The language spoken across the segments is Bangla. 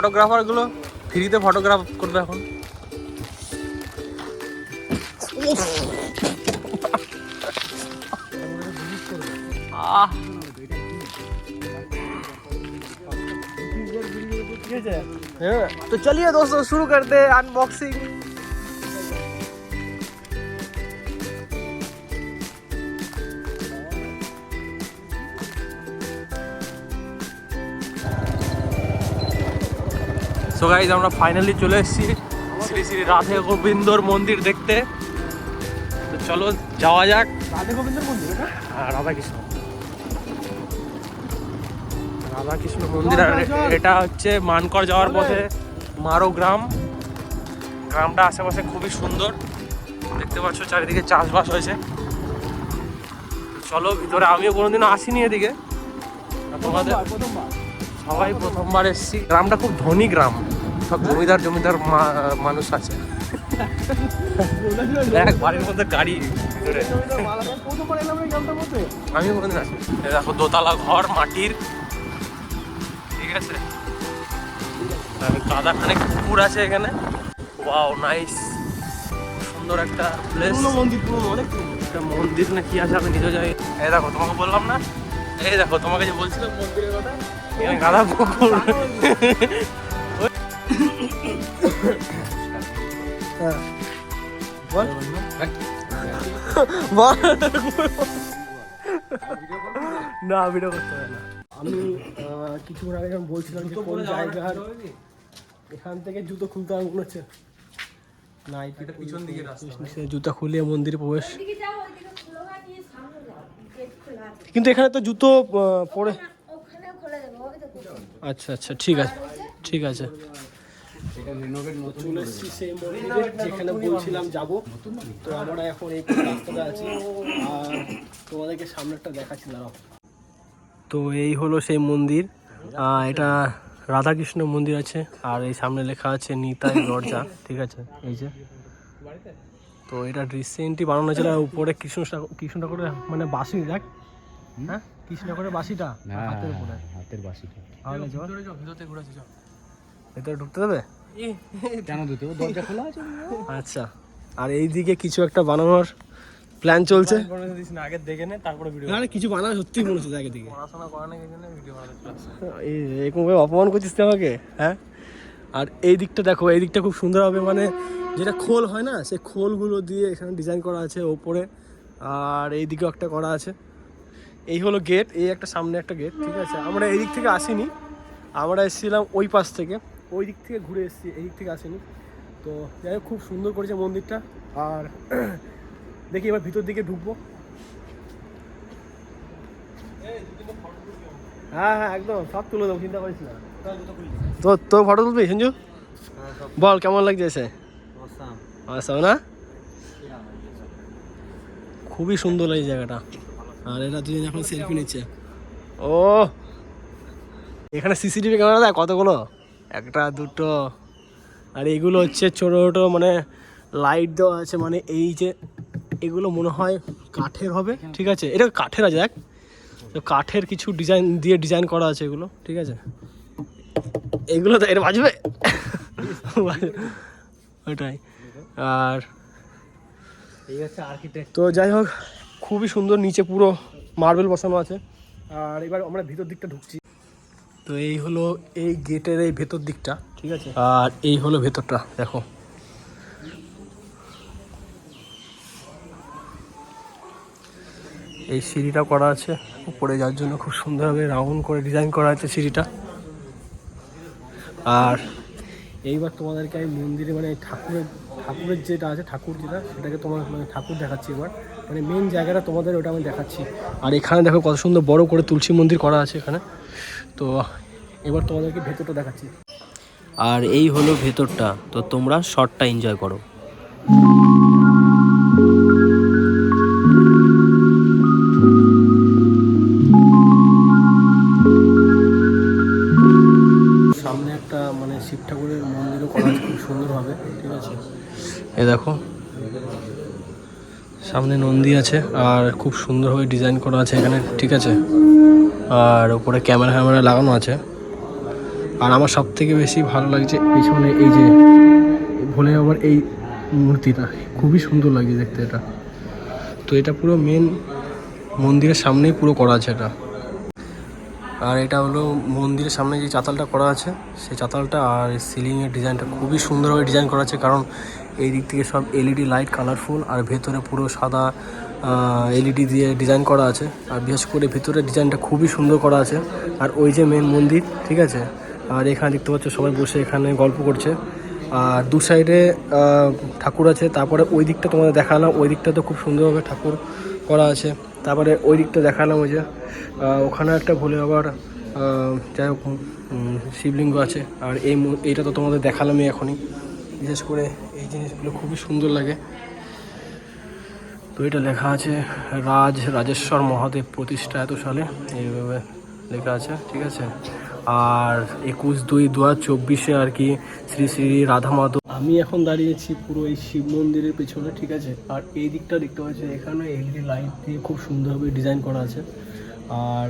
ফটোগ্রাফারগুলো ফ্রিতে ফটোগ্রাফ করবে এখন। तो चलिए दोस्तों शुरू करते हैं अनबॉक्सिंग। সো গাইজ আমরা ফাইনালি চলে এসেছি শ্রী শ্রী রাধে গোবিন্দর মন্দির দেখতে। তো চলো যাওয়া যাক। রাধে গোবিন্দর মন্দির? হ্যাঁ, রাধাকৃষ্ণ মন্দির। আর এটা হচ্ছে মানকর যাওয়ার পথে মারো গ্রাম। গ্রামটা আশেপাশে খুবই সুন্দর, দেখতে পাচ্ছ চারিদিকে চাষবাস হয়েছে। চলো ভিতরে, আমিও কোনোদিনও আসিনি এদিকে, তোমাদের সবাই প্রথমবার এসেছি। গ্রামটা খুব ধনী গ্রাম, সব জমিদার মানুষ আছে। দেখ বাড়ির মধ্যে গাড়ি ভিতরে, আমিও কোনোদিন আসি। দেখো দোতলা ঘর মাটির, ঠিক আছে। কাদা খানিক পুকুর আছে এখানে। ওয়াও নাইস, সুন্দর একটা প্লেস। মন্দির না কি আছে আমি নিজে যাই। এই দেখো তোমাকে বললাম না, এই দেখো তোমাকে যে বলছিলাম মন্দিরের কথা, এখানে কাদা পুকুর। না ভিডিও করতে হবে না। আমি কিছুক্ষণ আগে যখন বলছিলাম যে কোন জায়গার, এখান থেকে জুতো খুলতে হবে মনে হচ্ছে। না এটা পিছন দিকে রাস্তা, জুতা খুলিয়ে মন্দিরে প্রবেশ। কিন্তু এখানে তো জুতো পরে। আচ্ছা আচ্ছা, ঠিক আছে ঠিক আছে। চলে এসেছি সেই মন্দিরে যেখানে বলছিলাম যাবো। তো আমরা এখন এই রাস্তাটা আছি আর তোমাদেরকে সামনেরটা দেখাচ্ছি, দাঁড়াও। তো এই হলো সেই মন্দির, এটা রাধাকৃষ্ণ মন্দির আছে। আর এই সামনে লেখা আছে নিতাই দরজা, ঠিক আছে এই যে। তো এটা রিসেন্টলি বানানো হয়েছিল। উপরে কৃষ্ণ ঠাকুরের মানে বাঁশি, দেখ। হ্যাঁ, কৃষ্ণ ঠাকুরের বাঁশিটা হাতের উপরে, হাতের বাঁশিটা। ভেতরে ঢুকতে দেবে কেন? দরজা খোলা আছে। আচ্ছা, আর এইদিকে কিছু একটা বানানোর প্ল্যান চলছে। আগে দেখে নে, তারপরে ভিডিও। না কিছু বানানো সত্যি মনে হচ্ছে আগে দিকে। পড়াশোনা করা নেই এখানে, ভিডিও বানাতে। এরকম ভাবে অপমান করছিস তুই আমাকে, হ্যাঁ? আর এই দিকটা দেখো, এই দিকটা খুব সুন্দর হবে, মানে যেটা খোল হয় না, সেই খোলগুলো দিয়ে এখানে ডিজাইন করা আছে ওপরে। আর এই দিকেও একটা করা আছে। এই হলো গেট, এই একটা সামনে একটা গেট, ঠিক আছে। আমরা এই দিক থেকে আসিনি, আমরা এসেছিলাম ওই পাশ থেকে, ওই দিক থেকে ঘুরে এসেছি, এই দিক থেকে আসিনি। তো যাই হোক, খুব সুন্দর করেছে মন্দিরটা। আর দেখি এবার ভিতর দিকে ঢুকবো। হ্যাঁ হ্যাঁ একদম, সব তুলে দেবো, চিন্তা করিস না। তোর ফটো তুলবি সঞ্জু? বল কেমন লাগছে এসে? আসাম না, খুবই সুন্দর লাগছে জায়গাটা। আর এরা দুজন এখন সেলফি নিচ্ছে। ও এখানে সিসিটিভি ক্যামেরা দেয় কতগুলো, একটা দুটো। আর এইগুলো হচ্ছে ছোটো ছোটো মানে লাইট দেওয়া আছে, মানে এই যে এগুলো মনে হয় কাঠের হবে, ঠিক আছে। এটা কাঠের আছে, দেখ। তো কাঠের কিছু ডিজাইন করা আছে এগুলো, ঠিক আছে। এগুলো তো এটা বাজবে ওইটাই। আর এই হচ্ছে আর্কিটেক্ট। তো যাই হোক, খুবই সুন্দর, নিচে পুরো মার্বেল বসানো আছে। আর এবার আমরা ভিতর দিকটা ঢুকছি। তো এই হলো এই গেটের এই ভেতর দিকটা, ঠিক আছে। আর এই হলো ভেতরটা, দেখো। এই সিঁড়িটা করা আছে উপরে যাওয়ার জন্য, খুব সুন্দরভাবে রাউন্ড করে ডিজাইন করা আছে সিঁড়িটা। আর এইবার তোমাদেরকে আমি মন্দিরে মানে ঠাকুরের যেটা আছে, ঠাকুর যেটা, সেটাকে তোমার মানে ঠাকুর দেখাচ্ছি এবার, মানে মেন জায়গাটা তোমাদের ওটা আমি দেখাচ্ছি। আর এখানে দেখো কত সুন্দর বড় করে তুলসী মন্দির করা আছে এখানে। তো এবার তোমাদেরকে ভেতরটা দেখাচ্ছি। আর এই হলো ভেতরটা, তো তোমরা শর্টটা এনজয় করো। সামনে একটা মানে শিব ঠাকুরের মন্দিরও করা আছে খুব সুন্দরভাবে, ঠিক আছে। এই দেখো সামনে নন্দী আছে, আর খুব সুন্দরভাবে ডিজাইন করা আছে এখানে, ঠিক আছে। আর উপরে ক্যামেরা লাগানো আছে। আর আমার সব থেকে বেশি ভালো লাগছে পিছনে এই যে ভোলে বাবার এই মূর্তিটা, খুবই সুন্দর লাগছে দেখতে এটা। তো এটা পুরো মেন মন্দিরের সামনেই পুরো করা আছে এটা। আর এটা হলো মন্দিরের সামনে যে চাতালটা করা আছে সেই চাতালটা, আর সিলিংয়ের ডিজাইনটা খুবই সুন্দরভাবে ডিজাইন করা আছে, কারণ এই দিক থেকে সব এলইডি লাইট কালারফুল, আর ভেতরে পুরো সাদা এলইডি দিয়ে ডিজাইন করা আছে। আর বিশেষ করে ভেতরে ডিজাইনটা খুবই সুন্দর করা আছে। আর ওই যে মেন মন্দির, ঠিক আছে, আর এখানে দেখতে পাচ্ছ সবাই বসে এখানে গল্প করছে। আর দু সাইডে ঠাকুর আছে। তারপরে ওই দিকটা তোমাদের দেখালাম, ওই দিকটা তো খুব সুন্দরভাবে ঠাকুর করা আছে। তারপরে ওই দিকটা দেখালাম, ওই যে ওখানে একটা ভোলে বাবার যাই হোক শিবলিঙ্গ আছে। আর এইটা তো তোমাদের দেখালামই এখনই। বিশেষ করে এই জিনিসগুলো খুবই সুন্দর লাগে। তো এটা লেখা আছে রাজেশ্বর মহাদেব প্রতিষ্ঠা এত সালে, এইভাবে লেখা আছে, ঠিক আছে। আর 21/2/2024 আর কি শ্রী শ্রী রাধা মাধব। আমি এখন দাঁড়িয়েছি পুরো এই শিব মন্দিরের পেছনে, ঠিক আছে। আর এই দিকটা দেখতে পাচ্ছি এখানে এলইডি লাইট দিয়ে খুব সুন্দরভাবে ডিজাইন করা আছে। আর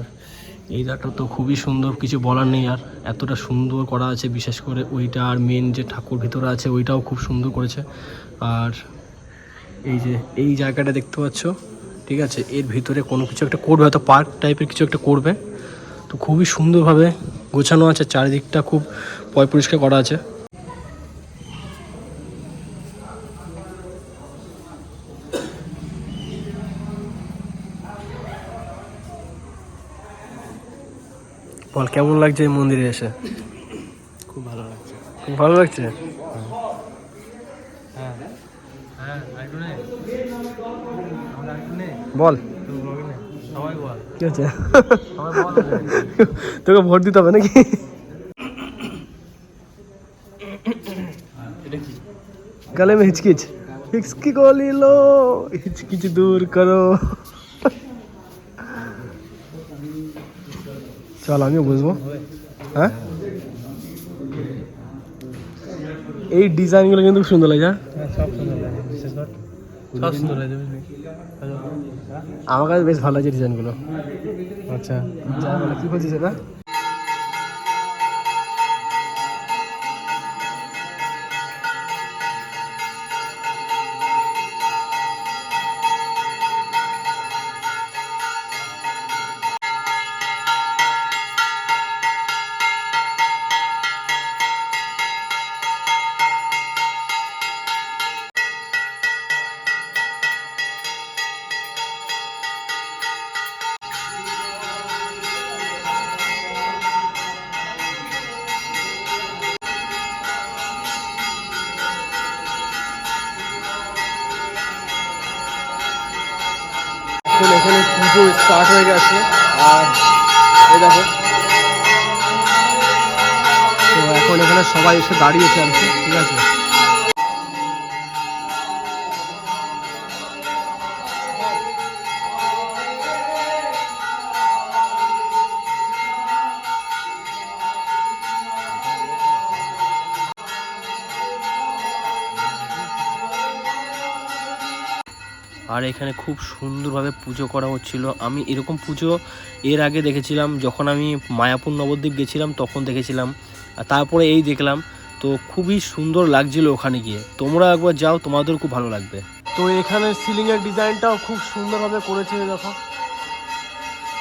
এই জায়গাটা তো খুবই সুন্দর, কিছু বলার নেই। আর এতটা সুন্দর করা আছে, বিশেষ করে ওইটা। আর মেন যে ঠাকুর ভিতরে আছে ওইটাও খুব সুন্দর করেছে। আর এই যে এই জায়গাটা দেখতে পাচ্ছ, ঠিক আছে, এর ভিতরে কোনো কিছু একটা করবে, হয়তো পার্ক টাইপের কিছু একটা করবে। তো খুবই সুন্দরভাবে গোছানো আছে, চারিদিকটা খুব পরিষ্কার করা আছে। বল কেমন লাগছে এই মন্দিরে এসে? খুব ভালো লাগছে। খুব ভালো লাগছে। বল কি হচ্ছে? তোকে ভোট দিতে হবে নাকি? গলে মে হিচকিচ হিচকি গলি লো, হিচকিচ দূর করো। চল আমিও বুঝবো। হ্যাঁ, এই ডিজাইনগুলো কিন্তু খুব সুন্দর লাগে। সব সুন্দর লাগে, বিশেষ করে সব সুন্দর লাগে। আমার কাছে বেশ ভালো লাগছে ডিজাইনগুলো। আচ্ছা, যা বলে কি বলছিস এটা? এখানে পুজো স্টার্ট হয়ে গেছে। আর এই দেখো, তো এখন এখানে সবাই এসে দাঁড়িয়েছে আর কি, ঠিক আছে। আর এখানে খুব সুন্দরভাবে পুজো করা হচ্ছিল। আমি এরকম পুজো এর আগে দেখেছিলাম, যখন আমি মায়াপুর নবদ্বীপ গেছিলাম তখন দেখেছিলাম। আর তারপরে এই দেখলাম, তো খুবই সুন্দর লাগছিল ওখানে গিয়ে। তোমরা একবার যাও, তোমাদের খুব ভালো লাগবে। তো এখানে সিলিংয়ের ডিজাইনটাও খুব সুন্দরভাবে করেছে, দেখো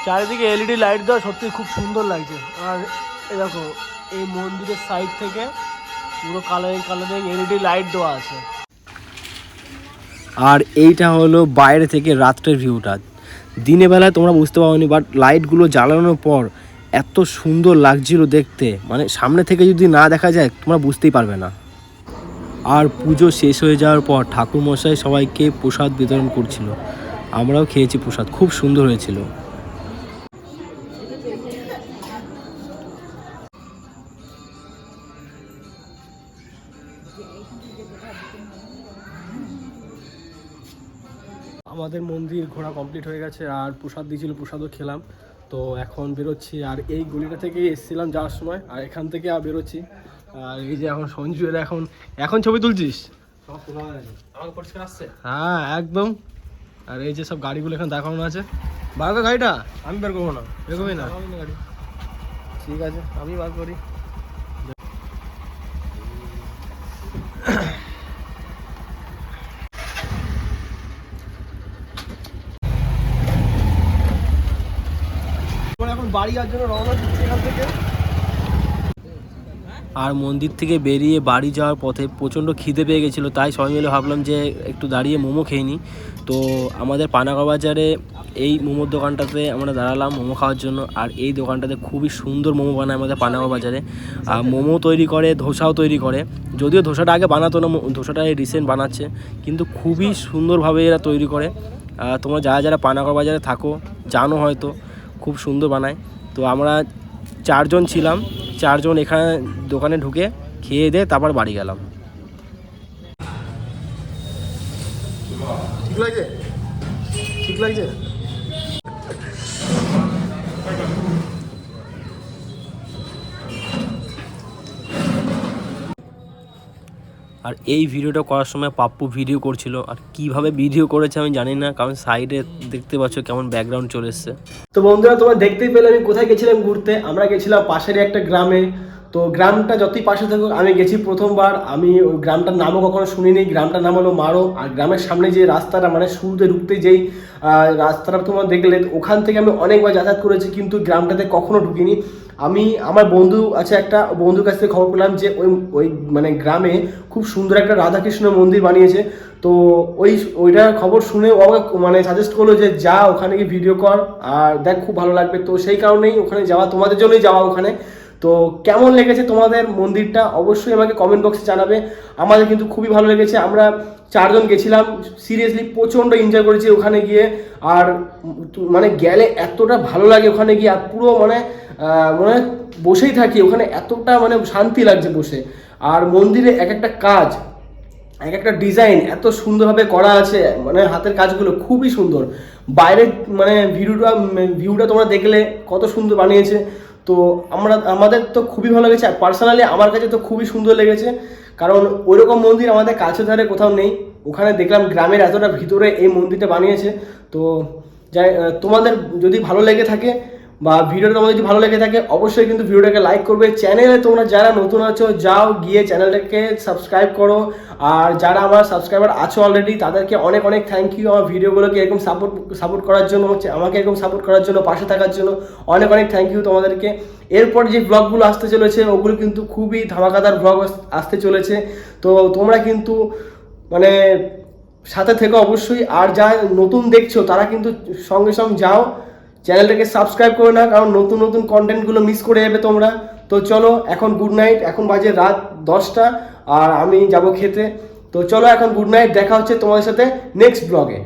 চারিদিকে এলইডি লাইট দেওয়া, সত্যি খুব সুন্দর লাগছে। আর এই দেখো এই মন্দিরের সাইড থেকে পুরো কালারিং এলইডি লাইট দেওয়া আছে। আর এইটা হলো বাইরে থেকে রাত্রের ভিউটা। দিনের বেলায় তোমরা বুঝতে পারোনি, বাট লাইটগুলো জ্বালানোর পর এত সুন্দর লাগছিল দেখতে, মানে সামনে থেকে যদি না দেখা যায় তোমরা বুঝতেই পারবে না। আর পুজো শেষ হয়ে যাওয়ার পর ঠাকুরমশাই সবাইকে প্রসাদ বিতরণ করছিল, আমরাও খেয়েছি প্রসাদ, খুব সুন্দর হয়েছিল। আমাদের মন্দির ঘোরা কমপ্লিট হয়ে গেছে, আর প্রসাদ দিয়েছিল, প্রসাদও খেলাম। তো এখন বেরোচ্ছি। আর এই গলিটা থেকে এসেছিলাম যাওয়ার সময়, আর এখান থেকে আর বেরোচ্ছি। আর এই যে এখন সঞ্জু এরা এখন ছবি তুলছিস, আমাকে পরিষ্কার আসছে। হ্যাঁ একদম। আর এই যে সব গাড়িগুলো এখানে দেখানো আছে। বার কর গাড়িটা, আমি বের করবো না, বের করবি না গাড়ি, ঠিক আছে আমি বার করি। এখন বাড়ি যাওয়ার জন্য রওনা দিচ্ছি এখান থেকে। আর মন্দির থেকে বেরিয়ে বাড়ি যাওয়ার পথে প্রচণ্ড খিদে পেয়ে গেছিলো, তাই সবাই মিলে ভাবলাম যে একটু দাঁড়িয়ে মোমো খেয়ে নিই। তো আমাদের পানাগড় বাজারে এই মোমোর দোকানটাতে আমরা দাঁড়ালাম মোমো খাওয়ার জন্য। আর এই দোকানটাতে খুবই সুন্দর মোমো বানায় আমাদের পানাগড় বাজারে। আর মোমো তৈরি করে, ধোসাও তৈরি করে। যদিও ধোসাটা আগে বানাতো না, ধোসাটা রিসেন্ট বানাচ্ছে, কিন্তু খুবই সুন্দরভাবে এরা তৈরি করে। তোমরা যারা যারা পানাগড় বাজারে থাকো জানো হয়তো, খুব সুন্দর বানায়। তো আমরা 4 জন ছিলাম, 4 জন এখানে দোকানে ঢুকে খেয়ে দিয়ে তারপর বাড়ি গেলাম। ঠিক লাগছে? ঠিক লাগছে? আর এই ভিডিওটা করার সময় পাপ্পু ভিডিও করছিল, আর কিভাবে ভিডিও করেছে আমি জানি না, কারণ সাইডে দেখতে পাচ্ছ কেমন ব্যাকগ্রাউন্ড চলে এসছে। তো বন্ধুরা, তোমরা দেখতেই পেলে আমি কোথায় গেছিলাম ঘুরতে। আমরা গেছিলাম পাশের একটা গ্রামে। তো গ্রামটা যতই পাশে থাকুক, আমি গেছি প্রথমবার। আমি ওই গ্রামটার নামও কখনো শুনিনি। গ্রামটার নাম হলো মারো। আর গ্রামের সামনে যে রাস্তাটা, মানে শুরুতে ঢুকতে যেই রাস্তাটা তোমরা দেখলে, ওখান থেকে আমি অনেকবার যাতায়াত করেছি, কিন্তু গ্রামটাতে কখনো ঢুকিনি। আমি আমার বন্ধু আছে একটা, বন্ধুর কাছ থেকে খবর পেলাম যে ওই মানে গ্রামে খুব সুন্দর একটা রাধাকৃষ্ণ মন্দির বানিয়েছে। তো ওইটার খবর শুনে ও আমাকে মানে সাজেস্ট করলো যে যা ওখানে গিয়ে ভিডিও কর, আর দেখ খুব ভালো লাগবে। তো সেই কারণেই ওখানে যাওয়া, তোমাদের জন্যই যাওয়া ওখানে। তো কেমন লেগেছে তোমাদের মন্দিরটা অবশ্যই আমাকে কমেন্ট বক্সে জানাবে। আমাদের কিন্তু খুবই ভালো লেগেছে। আমরা 4 জন গেছিলাম, সিরিয়াসলি প্রচণ্ড এনজয় করেছি ওখানে গিয়ে। আর মানে গেলে এতটা ভালো লাগে ওখানে গিয়ে, আর পুরো মানে বসেই থাকি ওখানে, এতটা মানে শান্তি লাগছে বসে। আর মন্দিরে এক একটা কাজ, এক একটা ডিজাইন এত সুন্দরভাবে করা আছে, মানে হাতের কাজগুলো খুবই সুন্দর। বাইরের মানে ভিউটা তোমরা দেখলে কত সুন্দর বানিয়েছে। তো আমাদের তো খুবই ভালো লেগেছে। আর পার্সোনালি আমার কাছে তো খুবই সুন্দর লেগেছে, কারণ ওইরকম মন্দির আমাদের কাছে ধারে কোথাও নেই। ওখানে দেখলাম গ্রামের এতটা ভিতরে এই মন্দিরটা বানিয়েছে। তো যাই, তোমাদের যদি ভালো লেগে থাকে বা ভিডিওটা তোমাদের যদি ভালো লেগে থাকে, অবশ্যই কিন্তু ভিডিওটাকে লাইক করবে। চ্যানেলে তোমরা যারা নতুন আছো, যাও গিয়ে চ্যানেলটাকে সাবস্ক্রাইব করো। আর যারা আমার সাবস্ক্রাইবার আছো অলরেডি, তাদেরকে অনেক অনেক থ্যাংক ইউ আমার ভিডিওগুলোকে এরকম সাপোর্ট করার জন্য, আমাকে এরকম সাপোর্ট করার জন্য, পাশে থাকার জন্য অনেক অনেক থ্যাংক ইউ তোমাদেরকে। এরপর যে ব্লগগুলো আসতে চলেছে, ওগুলো কিন্তু খুবই ধামাকাদার ব্লগ আসতে চলেছে। তো তোমরা কিন্তু মানে সাথে থেকো অবশ্যই। আর যা নতুন দেখছো তারা কিন্তু সঙ্গে সঙ্গে যাও চ্যানেলটাকে সাবস্ক্রাইব করে না, কারণ নতুন নতুন কন্টেন্টগুলো মিস করে যাবে তোমরা। তো চলো, এখন গুড নাইট। এখন বাজে রাত 10টা আর আমি যাব খেতে। তো চলো এখন গুড নাইট, দেখা হচ্ছে তোমাদের সাথে নেক্সট ব্লগে।